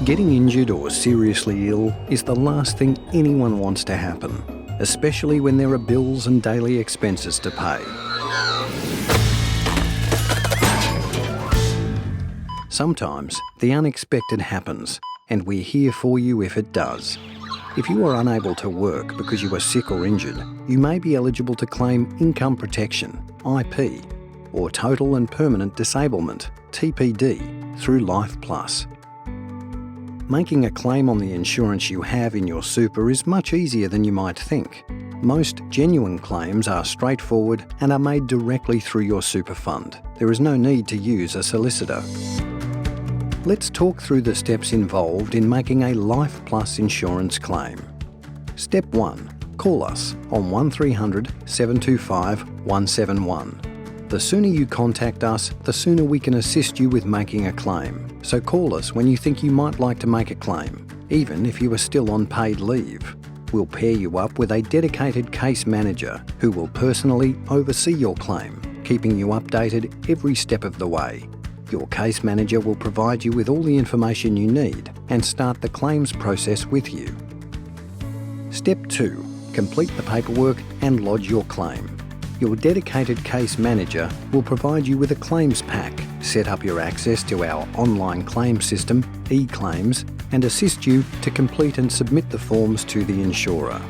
Getting injured or seriously ill is the last thing anyone wants to happen, especially when there are bills and daily expenses to pay. Sometimes the unexpected happens, and we're here for you if it does. If you are unable to work because you are sick or injured, you may be eligible to claim income protection, IP, or total and permanent disablement, TPD, through LifePLUS. Making a claim on the insurance you have in your super is much easier than you might think. Most genuine claims are straightforward and are made directly through your super fund. There is no need to use a solicitor. Let's talk through the steps involved in making a LifePLUS insurance claim. Step 1. Call us on 1300 725 171. The sooner you contact us, the sooner we can assist you with making a claim. So call us when you think you might like to make a claim, even if you are still on paid leave. We'll pair you up with a dedicated case manager who will personally oversee your claim, keeping you updated every step of the way. Your case manager will provide you with all the information you need and start the claims process with you. Step 2. Complete the paperwork and lodge your claim. Your dedicated case manager will provide you with a claims pack, set up your access to our online claim system, eClaims, and assist you to complete and submit the forms to the insurer.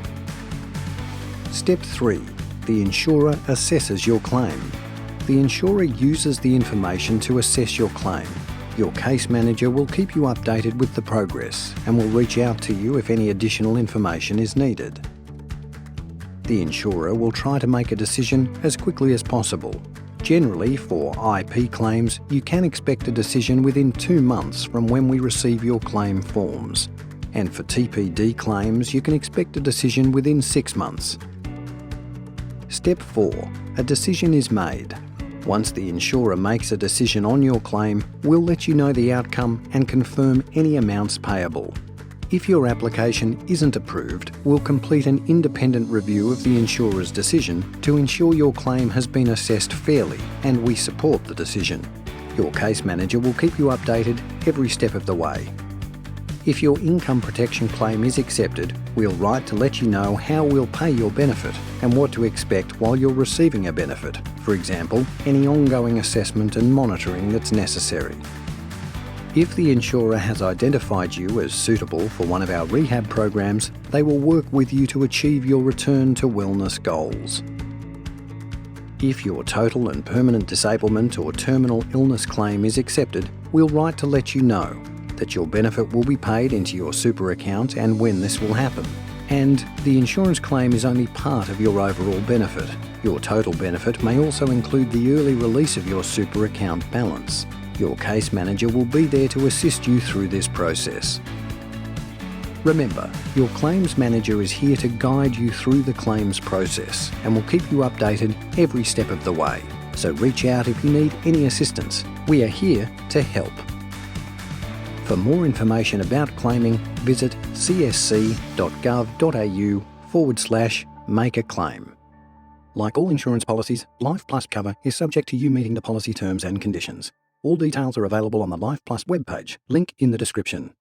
Step 3. The insurer assesses your claim. The insurer uses the information to assess your claim. Your case manager will keep you updated with the progress and will reach out to you if any additional information is needed. The insurer will try to make a decision as quickly as possible. Generally, for IP claims, you can expect a decision within 2 months from when we receive your claim forms. And for TPD claims, you can expect a decision within 6 months. Step 4. A decision is made. Once the insurer makes a decision on your claim, we'll let you know the outcome and confirm any amounts payable. If your application isn't approved, we'll complete an independent review of the insurer's decision to ensure your claim has been assessed fairly and we support the decision. Your case manager will keep you updated every step of the way. If your income protection claim is accepted, we'll write to let you know how we'll pay your benefit and what to expect while you're receiving a benefit. For example, any ongoing assessment and monitoring that's necessary. If the insurer has identified you as suitable for one of our rehab programs, they will work with you to achieve your return to wellness goals. If your total and permanent disablement or terminal illness claim is accepted, we'll write to let you know that your benefit will be paid into your super account and when this will happen. And the insurance claim is only part of your overall benefit. Your total benefit may also include the early release of your super account balance. Your case manager will be there to assist you through this process. Remember, your claims manager is here to guide you through the claims process and will keep you updated every step of the way. So reach out if you need any assistance. We are here to help. For more information about claiming, visit csc.gov.au/make-a-claim. Like all insurance policies, LifePLUS cover is subject to you meeting the policy terms and conditions. All details are available on the LifePLUS webpage, link in the description.